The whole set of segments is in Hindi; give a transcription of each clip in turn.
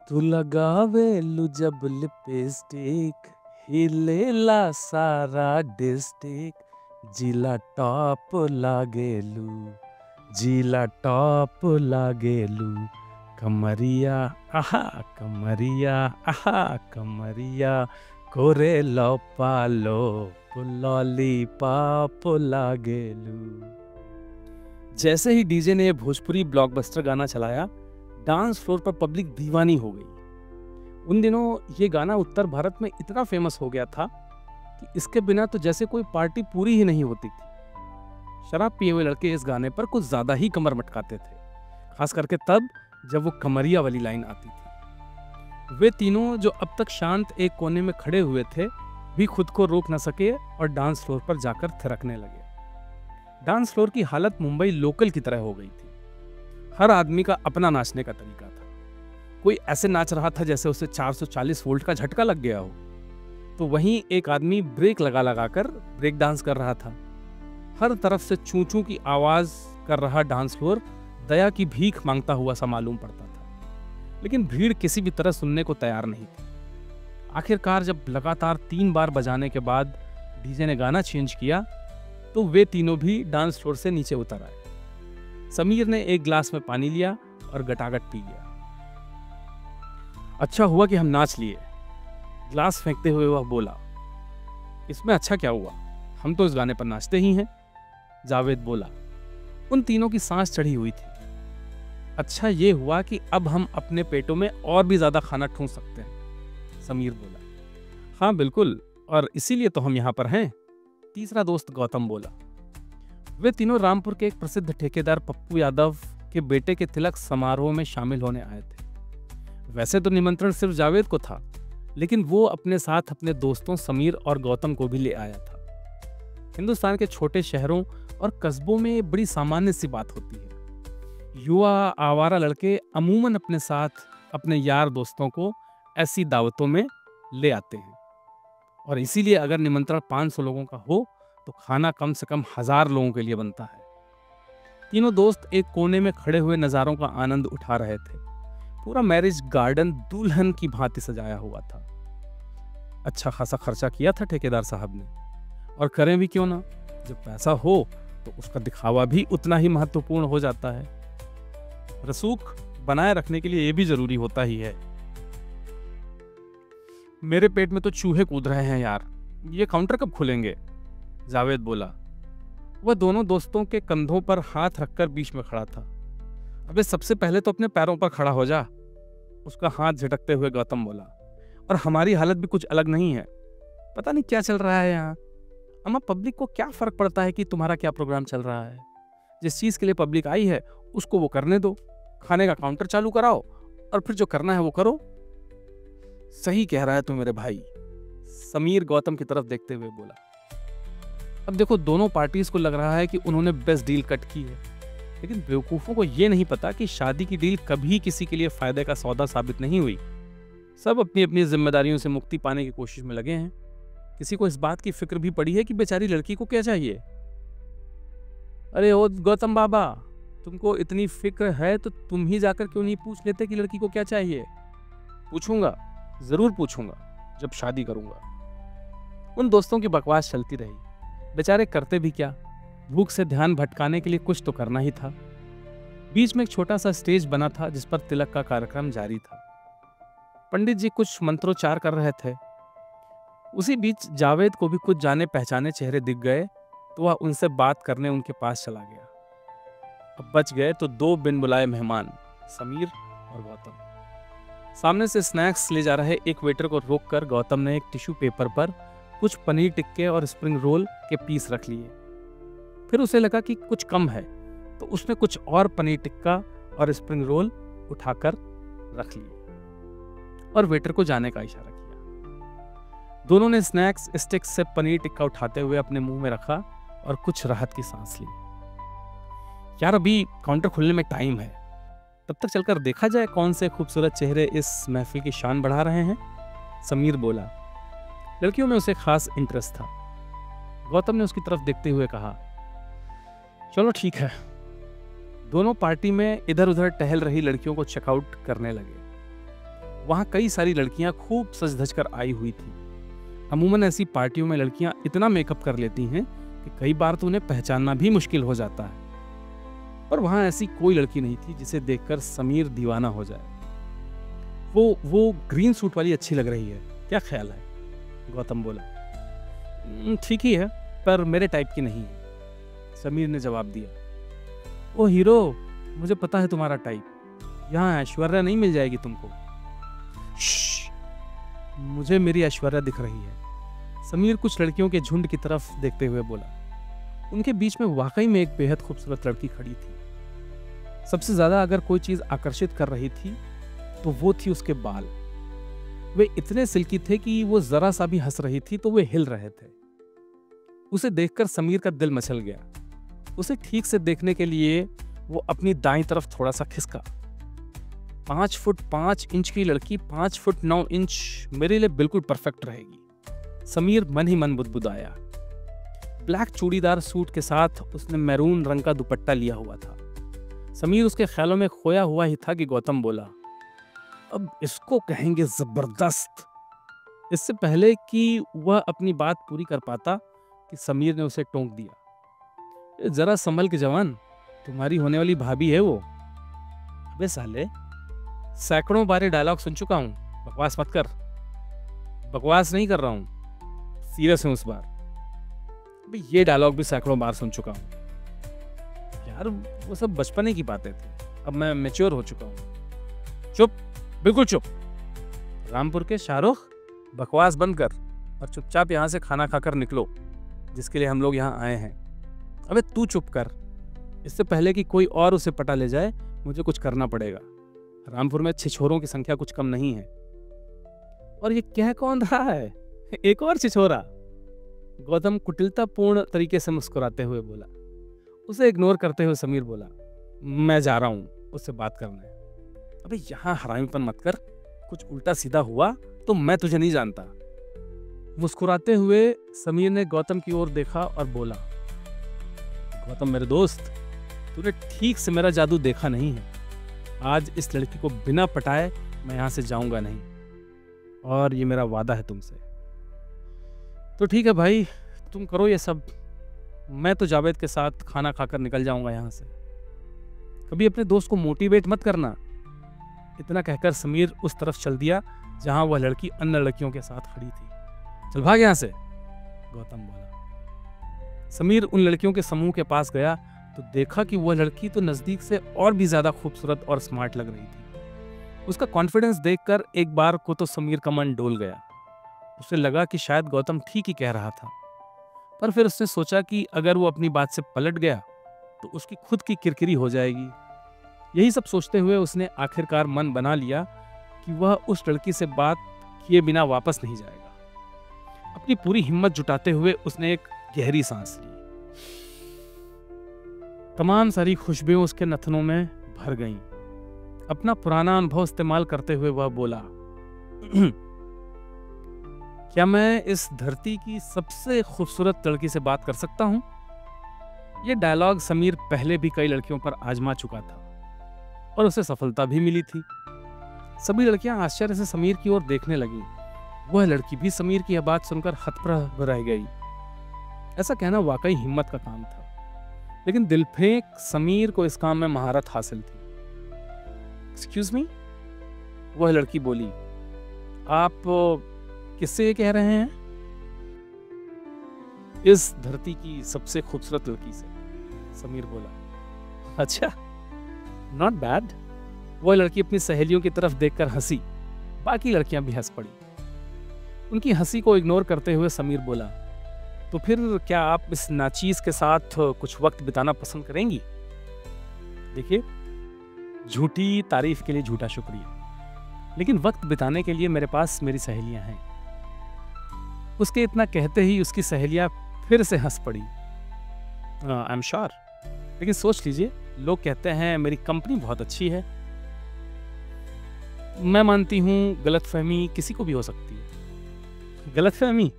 तू लगावेलू जब लिपस्टिक हिलेला सारा डिस्ट्रिक्ट जिला टॉप लागेलू जिला टॉप लागेलू कमरिया आहा कमरिया आहा कमरिया कोरे लो पालो लॉलीपॉप लागेलू। जैसे ही डीजे ने भोजपुरी ब्लॉकबस्टर गाना चलाया, डांस फ्लोर पर पब्लिक दीवानी हो गई। उन दिनों ये गाना उत्तर भारत में इतना फेमस हो गया था कि इसके बिना तो जैसे कोई पार्टी पूरी ही नहीं होती थी। शराब पिए हुए लड़के इस गाने पर कुछ ज्यादा ही कमर मटकाते थे, खास करके तब जब वो कमरिया वाली लाइन आती थी। वे तीनों जो अब तक शांत एक कोने में खड़े हुए थे भी खुद को रोक न सके और डांस फ्लोर पर जाकर थिरकने लगे। डांस फ्लोर की हालत मुंबई लोकल की तरह हो गई थी। हर आदमी का अपना नाचने का तरीका था। कोई ऐसे नाच रहा था जैसे उसे 440 वोल्ट का झटका लग गया हो, तो वहीं एक आदमी ब्रेक लगा लगाकर ब्रेक डांस कर रहा था। हर तरफ से चू चू की आवाज कर रहा डांस फ्लोर दया की भीख मांगता हुआ सा मालूम पड़ता था, लेकिन भीड़ किसी भी तरह सुनने को तैयार नहीं थी। आखिरकार जब लगातार 3 बार बजाने के बाद डीजे ने गाना चेंज किया तो वे तीनों भी डांस फ्लोर से नीचे उतर आए। समीर ने एक ग्लास में पानी लिया और गटागट पी गया। अच्छा हुआ कि हम नाच लिए, ग्लास फेंकते हुए वह बोला। इसमें अच्छा क्या हुआ, हम तो इस गाने पर नाचते ही हैं, जावेद बोला। उन तीनों की सांस चढ़ी हुई थी। अच्छा ये हुआ कि अब हम अपने पेटों में और भी ज्यादा खाना ठूंस सकते हैं, समीर बोला। हाँ बिल्कुल, और इसीलिए तो हम यहां पर हैं, तीसरा दोस्त गौतम बोला। वे तीनों रामपुर के एक प्रसिद्ध ठेकेदार पप्पू यादव के बेटे के तिलक समारोह में शामिल होने आए थे। वैसे तो निमंत्रण सिर्फ जावेद को था, लेकिन वो अपने साथ अपने दोस्तों समीर और गौतम को भी ले आया था। हिंदुस्तान के छोटे शहरों और कस्बों में बड़ी सामान्य सी बात होती है। युवा आवारा लड़के अमूमन अपने साथ अपने यार दोस्तों को ऐसी दावतों में ले आते हैं, और इसीलिए अगर निमंत्रण 500 लोगों का हो तो खाना कम से कम 1000 लोगों के लिए बनता है। तीनों दोस्त एक कोने में खड़े हुए नजारों का आनंद उठा रहे थे। पूरा मैरिज गार्डन दुल्हन की भांति सजाया हुआ था। अच्छा खासा खर्चा किया था ठेकेदार साहब ने, और करें भी क्यों ना, जब पैसा हो तो उसका दिखावा भी उतना ही महत्वपूर्ण हो जाता है। रसूख बनाए रखने के लिए ये भी जरूरी होता ही है। मेरे पेट में तो चूहे कूद रहे हैं यार, ये काउंटर कब खुलेंगे, जावेद बोला। वह दोनों दोस्तों के कंधों पर हाथ रखकर बीच में खड़ा था। अबे सबसे पहले तो अपने पैरों पर खड़ा हो जा, उसका हाथ झटकते हुए गौतम बोला। और हमारी हालत भी कुछ अलग नहीं है, पता नहीं क्या चल रहा है यहाँ। अम्मा पब्लिक को क्या फर्क पड़ता है कि तुम्हारा क्या प्रोग्राम चल रहा है। जिस चीज के लिए पब्लिक आई है उसको वो करने दो, खाने का काउंटर चालू कराओ और फिर जो करना है वो करो। सही कह रहा है तू मेरे भाई, समीर गौतम की तरफ देखते हुए बोला। अब देखो दोनों पार्टीज को लग रहा है कि उन्होंने बेस्ट डील कट की है, लेकिन बेवकूफों को यह नहीं पता कि शादी की डील कभी किसी के लिए फायदे का सौदा साबित नहीं हुई। सब अपनी अपनी जिम्मेदारियों से मुक्ति पाने की कोशिश में लगे हैं। किसी को इस बात की फिक्र भी पड़ी है कि बेचारी लड़की को क्या चाहिए। अरे ओ गौतम बाबा, तुमको इतनी फिक्र है तो तुम ही जाकर क्यों नहीं पूछ लेते कि लड़की को क्या चाहिए। पूछूंगा, जरूर पूछूंगा, जब शादी करूंगा। उन दोस्तों की बकवास चलती रही। बेचारे करते भी क्या, भूख से ध्यान भटकाने के लिए कुछ तो करना ही था। बीच में एक छोटा सा स्टेज बना था जिस पर तिलक का कार्यक्रम जारी था। पंडित जी कुछ मंत्रोच्चार कर रहे थे। उसी बीच जावेद को भी कुछ जाने पहचाने चेहरे दिख गए, तो वह उनसे बात करने उनके पास चला गया। अब बच गए तो 2 बिन बुलाए मेहमान, समीर और गौतम। सामने से स्नैक्स ले जा रहे एक वेटर को रोककर गौतम ने एक टिश्यू पेपर पर कुछ पनीर टिक्के और स्प्रिंग रोल के पीस रख लिए। फिर उसे लगा कि कुछ कम है, तो उसने कुछ और पनीर टिक्का और स्प्रिंग रोल उठाकर रख लिए और वेटर को जाने का इशारा किया। दोनों ने स्नैक्स स्टिक से पनीर टिक्का उठाते हुए अपने मुंह में रखा और कुछ राहत की सांस ली। यार अभी काउंटर खुलने में टाइम है, तब तक चलकर देखा जाए कौन से खूबसूरत चेहरे इस महफिल की शान बढ़ा रहे हैं, समीर बोला। लड़कियों में उसे खास इंटरेस्ट था। गौतम ने उसकी तरफ देखते हुए कहा, चलो ठीक है। दोनों पार्टी में इधर उधर टहल रही लड़कियों को चेकआउट करने लगे। वहाँ कई सारी लड़कियाँ खूब सज धज कर आई हुई थी। अमूमन ऐसी पार्टियों में लड़कियाँ इतना मेकअप कर लेती हैं कि कई बार तो उन्हें पहचानना भी मुश्किल हो जाता है। पर वहाँ ऐसी कोई लड़की नहीं थी जिसे देखकर समीर दीवाना हो जाए। वो ग्रीन सूट वाली अच्छी लग रही है, क्या ख्याल है? गौतम बोला। ठीक ही है, पर मेरे टाइप की नहीं है, समीर ने जवाब दिया। ओ हीरो, मुझे पता है तुम्हारा टाइप। यहाँ ऐश्वर्या नहीं मिल जाएगी तुमको। मुझे मेरी ऐश्वर्या दिख रही है, समीर कुछ लड़कियों के झुंड की तरफ देखते हुए बोला। उनके बीच में वाकई में एक बेहद खूबसूरत लड़की खड़ी थी। सबसे ज्यादा अगर कोई चीज आकर्षित कर रही थी तो वो थी उसके बाल। वे इतने सिल्की थे कि वो जरा सा भी हंस रही थी तो वे हिल रहे थे। उसे देखकर समीर का दिल मचल गया। उसे ठीक से देखने के लिए वो अपनी दाईं तरफ थोड़ा सा खिसका। 5 फुट 5 इंच की लड़की 5 फुट 9 इंच मेरे लिए बिल्कुल परफेक्ट रहेगी, समीर मन ही मन बुदबुदाया। ब्लैक चूड़ीदार सूट के साथ उसने मैरून रंग का दुपट्टा लिया हुआ था। समीर उसके ख्यालों में खोया हुआ ही था कि गौतम बोला, अब इसको कहेंगे जबरदस्त। इससे पहले कि वह अपनी बात पूरी कर पाता कि समीर ने उसे टोक दिया, जरा संभल के जवान, तुम्हारी होने वाली भाभी है वो। अबे साले, सैकड़ों बार डायलॉग सुन चुका हूं, बकवास मत कर। बकवास नहीं कर रहा हूं, सीरियस हूं इस बार। अबे ये डायलॉग भी सैकड़ों बार सुन चुका हूं यार, वो सब बचपने की बातें थी, अब मैं मैच्योर हो चुका हूं। चुप, बिल्कुल चुप। रामपुर के शाहरुख, बकवास बंद कर और चुपचाप यहाँ से खाना खाकर निकलो, जिसके लिए हम लोग यहाँ आए हैं। अबे तू चुप कर, इससे पहले कि कोई और उसे पटा ले जाए मुझे कुछ करना पड़ेगा। रामपुर में छिछोरों की संख्या कुछ कम नहीं है। और ये कह कौन रहा है? एक और छिछोरा? गौतम कुटिलतापूर्ण तरीके से मुस्कुराते हुए बोला। उसे इग्नोर करते हुए समीर बोला, मैं जा रहा हूं उससे बात करने। अबे यहाँ हरामीपन मत कर, कुछ उल्टा सीधा हुआ तो मैं तुझे नहीं जानता। मुस्कुराते हुए समीर ने गौतम की ओर देखा और बोला, गौतम मेरे दोस्त, तूने ठीक से मेरा जादू देखा नहीं है। आज इस लड़की को बिना पटाए मैं यहाँ से जाऊंगा नहीं, और ये मेरा वादा है तुमसे। तो ठीक है भाई, तुम करो ये सब, मैं तो जावेद के साथ खाना खाकर निकल जाऊंगा यहाँ से। कभी अपने दोस्त को मोटिवेट मत करना। इतना कहकर समीर उस तरफ चल दिया जहां वह लड़की अन्य लड़कियों के साथ खड़ी थी। चल भाग यहाँ से, गौतम बोला। समीर उन लड़कियों के समूह के पास गया तो देखा कि वह लड़की तो नजदीक से और भी ज्यादा खूबसूरत और स्मार्ट लग रही थी। उसका कॉन्फिडेंस देखकर एक बार को तो समीर का मन डोल गया। उसे लगा कि शायद गौतम ठीक ही कह रहा था, पर फिर उसने सोचा कि अगर वो अपनी बात से पलट गया तो उसकी खुद की किरकिरी हो जाएगी। यही सब सोचते हुए उसने आखिरकार मन बना लिया कि वह उस लड़की से बात किए बिना वापस नहीं जाएगा। अपनी पूरी हिम्मत जुटाते हुए उसने एक गहरी सांस ली। तमाम सारी खुशबुएं उसके नथनों में भर गईं। अपना पुराना अनुभव इस्तेमाल करते हुए वह बोला, क्या मैं इस धरती की सबसे खूबसूरत लड़की से बात कर सकता हूं? यह डायलॉग समीर पहले भी कई लड़कियों पर आजमा चुका था और उसे सफलता भी मिली थी। सभी लड़कियां आश्चर्य से समीर की ओर देखने लगीं। वह लड़की भी समीर की यह बात सुनकर हतप्रभ रह गई। ऐसा कहना वाकई हिम्मत का काम था, लेकिन दिलफेंक समीर को इस काम में महारत हासिल थी। एक्सक्यूज मी, वह लड़की बोली, आप किससे ये कह रहे हैं? इस धरती की सबसे खूबसूरत लड़की से, समीर बोला। अच्छा, नॉट बैड। वह लड़की अपनी सहेलियों की तरफ देखकर हंसी। बाकी लड़कियां भी हंस पड़ी। उनकी हंसी को इग्नोर करते हुए समीर बोला, तो फिर क्या आप इस नाचीज के साथ कुछ वक्त बिताना पसंद करेंगी? देखिए, झूठी तारीफ के लिए झूठा शुक्रिया, लेकिन वक्त बिताने के लिए मेरे पास मेरी सहेलियां हैं। उसके इतना कहते ही उसकी सहेलियां फिर से हंस पड़ी। आई एम श्योर, लेकिन सोच लीजिए, लोग कहते हैं मेरी कंपनी बहुत अच्छी है। मैं मानती हूं गलतफहमी किसी को भी हो सकती है। गलतफहमी?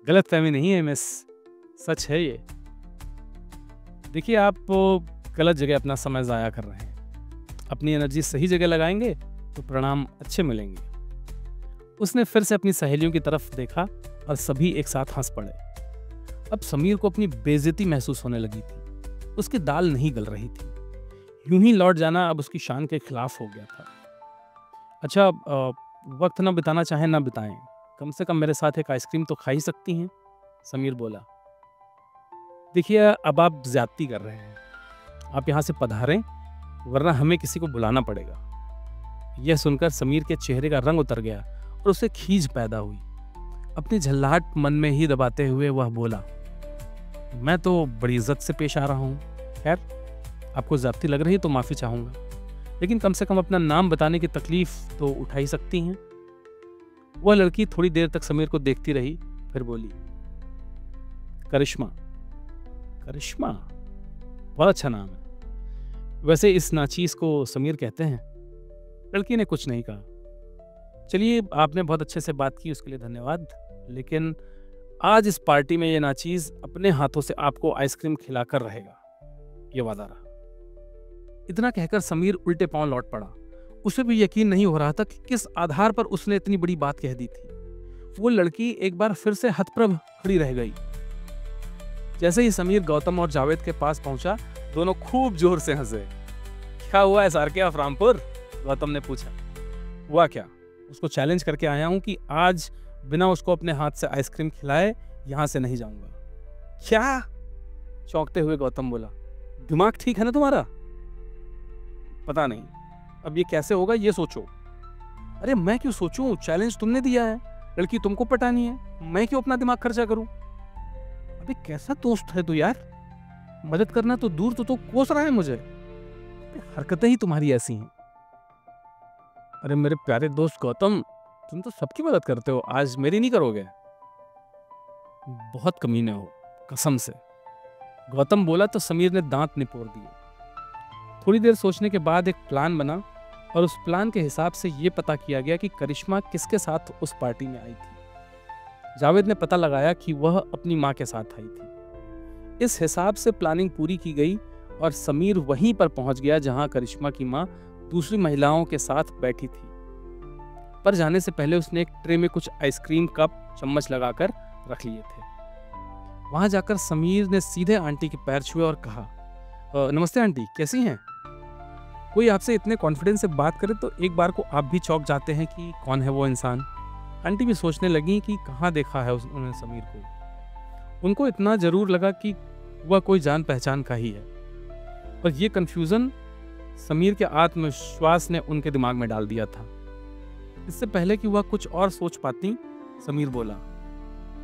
गलतफहमी नहीं है मिस, सच है ये। देखिए, आप गलत जगह अपना समय ज़ाया कर रहे हैं। अपनी एनर्जी सही जगह लगाएंगे तो परिणाम अच्छे मिलेंगे। उसने फिर से अपनी सहेलियों की तरफ देखा और सभी एक साथ हंस पड़े। अब समीर को अपनी बेइज्जती महसूस होने लगी थी। उसकी दाल नहीं गल रही थी। यूं ही लौट जाना अब उसकी शान के खिलाफ हो गया था। अच्छा, वक्त ना बिताना चाहे ना बिताएं, कम से कम मेरे साथ एक आइसक्रीम तो खा ही सकती हैं, समीर बोला। देखिए, अब आप ज्यादती कर रहे हैं। आप यहाँ से पधारें, वरना हमें किसी को बुलाना पड़ेगा। यह सुनकर समीर के चेहरे का रंग उतर गया और उसे खींच पैदा हुई। अपनी झल्लाहट मन में ही दबाते हुए वह बोला, मैं तो बड़ी इज्जत से पेश आ रहा हूँ। खैर, आपको ज्यादती लग रही तो माफी चाहूंगा, लेकिन कम से कम अपना नाम बताने की तकलीफ तो उठा ही सकती हैं। वह लड़की थोड़ी देर तक समीर को देखती रही, फिर बोली, करिश्मा। करिश्मा बहुत अच्छा नाम है। वैसे इस नाचीज को समीर कहते हैं। लड़की ने कुछ नहीं कहा। चलिए, आपने बहुत अच्छे से बात की, उसके लिए धन्यवाद, लेकिन आज इस पार्टी में ये नाचीज अपने हाथों से आपको आइसक्रीम खिलाकर रहेगा, ये वादा रहा। इतना कहकर समीर उल्टे पांव लौट पड़ा। उसे भी यकीन नहीं हो रहा था कि किस आधार पर उसने इतनी बड़ी बात कह दी थी। वो लड़की एक बार फिर से हतप्रभ खड़ी रह गई। जैसे ही समीर गौतम और जावेद के पास पहुंचा, दोनों खूब जोर से हंसे। क्या हुआ है सार के अफरामपुर? गौतम ने पूछा। हुआ क्या? उसको चैलेंज करके आया हूं कि आज बिना उसको अपने हाथ से आइसक्रीम खिलाए यहां से नहीं जाऊंगा। क्या? चौंकते हुए गौतम बोला। दिमाग ठीक है ना तुम्हारा? पता नहीं, अब ये कैसे होगा ये सोचो। अरे मैं क्यों सोचूं? चैलेंज तुमने दिया है, लड़की तुमको पटानी है, मैं क्यों अपना दिमाग खर्चा करूं? अबे कैसा दोस्त है तू यार, मदद करना तो दूर तो कोस रहा है मुझे। हरकतें ही तुम्हारी ऐसी हैं। अरे मेरे प्यारे दोस्त गौतम, तुम तो सबकी मदद करते हो, आज मेरी नहीं करोगे? बहुत कमीने हो, कसम से, गौतम बोला तो समीर ने दांत निपोर दिए। थोड़ी देर सोचने के बाद एक प्लान बना और उस प्लान के हिसाब से ये पता किया गया कि करिश्मा किसके साथ उस पार्टी में आई थी। जावेद ने पता लगाया कि वह अपनी माँ के साथ आई थी। इस हिसाब से प्लानिंग पूरी की गई और समीर वहीं पर पहुंच गया जहां करिश्मा की माँ दूसरी महिलाओं के साथ बैठी थी। पर जाने से पहले उसने एक ट्रे में कुछ आइसक्रीम कप चम्मच लगाकर रख लिए थे। वहां जाकर समीर ने सीधे आंटी के पैर छुए और कहा, नमस्ते आंटी, कैसी हैं? कोई आपसे इतने कॉन्फिडेंस से बात करे तो एक बार को आप भी चौंक जाते हैं कि कौन है वो इंसान। आंटी भी सोचने लगी कि कहाँ देखा है उन्होंने समीर को। उनको इतना जरूर लगा कि वह कोई जान पहचान का ही है, पर यह कंफ्यूजन समीर के आत्मविश्वास ने उनके दिमाग में डाल दिया था। इससे पहले कि वह कुछ और सोच पाती, समीर बोला,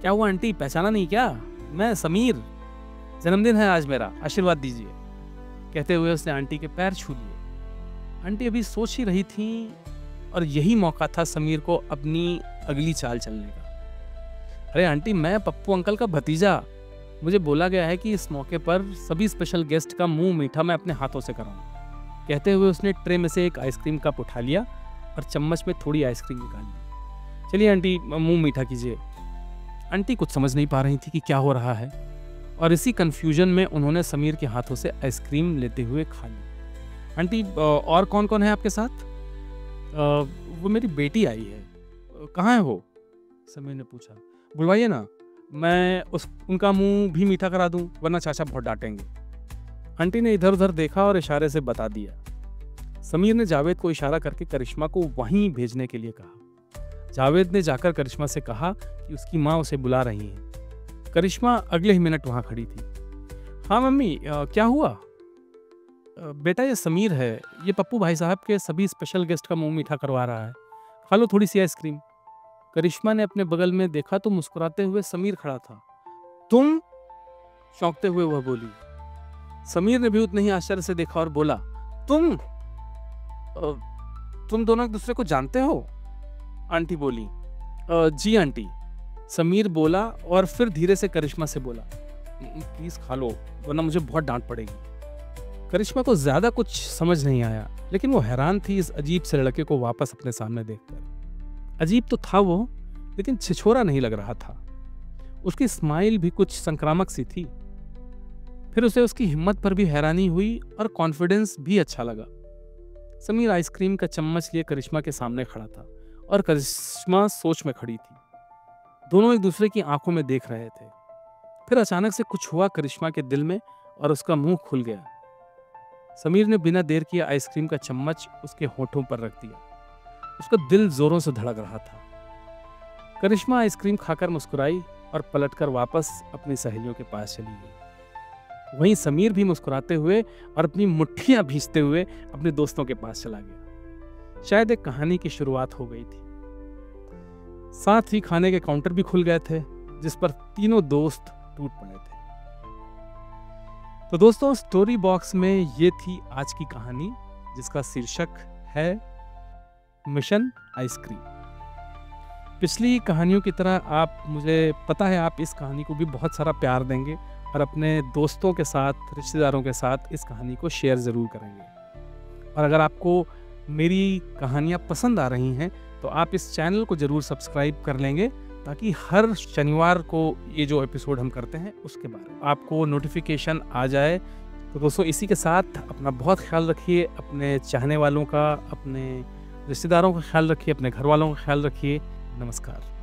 क्या हुआ आंटी, पहचाना नहीं क्या? मैं समीर, जन्मदिन है आज मेरा, आशीर्वाद दीजिए। कहते हुए उसने आंटी के पैर छू लिए। आंटी अभी सोच ही रही थी और यही मौका था समीर को अपनी अगली चाल चलने का। अरे आंटी, मैं पप्पू अंकल का भतीजा, मुझे बोला गया है कि इस मौके पर सभी स्पेशल गेस्ट का मुंह मीठा मैं अपने हाथों से कराऊं। कहते हुए उसने ट्रे में से एक आइसक्रीम कप उठा लिया और चम्मच में थोड़ी आइसक्रीम निकाल ली। चलिए आंटी, मुंह मीठा कीजिए। आंटी कुछ समझ नहीं पा रही थी कि क्या हो रहा है और इसी कंफ्यूजन में उन्होंने समीर के हाथों से आइसक्रीम लेते हुए खा ली। आंटी, और कौन कौन है आपके साथ? वो मेरी बेटी आई है। कहाँ है वो? समीर ने पूछा। बुलवाइए ना, मैं उनका मुंह भी मीठा करा दूं, वरना चाचा बहुत डांटेंगे। आंटी ने इधर उधर देखा और इशारे से बता दिया। समीर ने जावेद को इशारा करके करिश्मा को वहीं भेजने के लिए कहा। जावेद ने जाकर करिश्मा से कहा कि उसकी माँ उसे बुला रही है। करिश्मा अगले ही मिनट वहां खड़ी थी। हाँ मम्मी, क्या हुआ? बेटा, ये समीर है, ये पप्पू भाई साहब के सभी स्पेशल गेस्ट का मुंह मीठा करवा रहा है, खा लो थोड़ी सी आइसक्रीम। करिश्मा ने अपने बगल में देखा तो मुस्कुराते हुए समीर खड़ा था। तुम? चौंकते हुए वह बोली। समीर ने भी उतने ही आश्चर्य से देखा और बोला, तुम दोनों एक दूसरे को जानते हो? आंटी बोली। जी आंटी, समीर बोला और फिर धीरे से करिश्मा से बोला, प्लीज खा लो, वरना मुझे बहुत डांट पड़ेगी। करिश्मा को ज्यादा कुछ समझ नहीं आया, लेकिन वो हैरान थी इस अजीब से लड़के को वापस अपने सामने देखकर। अजीब तो था वो, लेकिन छिछोरा नहीं लग रहा था। उसकी स्माइल भी कुछ संक्रामक सी थी। फिर उसे उसकी हिम्मत पर भी हैरानी हुई और कॉन्फिडेंस भी अच्छा लगा। समीर आइसक्रीम का चम्मच लिए करिश्मा के सामने खड़ा था और करिश्मा सोच में खड़ी थी। दोनों एक दूसरे की आंखों में देख रहे थे। फिर अचानक से कुछ हुआ करिश्मा के दिल में और उसका मुंह खुल गया। समीर ने बिना देर किए आइसक्रीम का चम्मच उसके होठों पर रख दिया। उसका दिल जोरों से धड़क रहा था। करिश्मा आइसक्रीम खाकर मुस्कुराई और पलटकर वापस अपनी सहेलियों के पास चली गई। वहीं समीर भी मुस्कुराते हुए और अपनी मुट्ठियां भींचते हुए अपने दोस्तों के पास चला गया। शायद एक कहानी की शुरुआत हो गई थी। साथ ही खाने के काउंटर भी खुल गए थे, जिस पर तीनों दोस्त टूट पड़े थे। तो दोस्तों, स्टोरी बॉक्स में ये थी आज की कहानी, जिसका शीर्षक है मिशन आइसक्रीम। पिछली कहानियों की तरह आप, मुझे पता है, आप इस कहानी को भी बहुत सारा प्यार देंगे और अपने दोस्तों के साथ, रिश्तेदारों के साथ इस कहानी को शेयर ज़रूर करेंगे। और अगर आपको मेरी कहानियाँ पसंद आ रही हैं तो आप इस चैनल को ज़रूर सब्सक्राइब कर लेंगे, ताकि हर शनिवार को ये जो एपिसोड हम करते हैं उसके बारे में आपको नोटिफिकेशन आ जाए। तो दोस्तों, इसी के साथ अपना बहुत ख्याल रखिए, अपने चाहने वालों का, अपने रिश्तेदारों का ख्याल रखिए, अपने घर वालों का ख्याल रखिए। नमस्कार।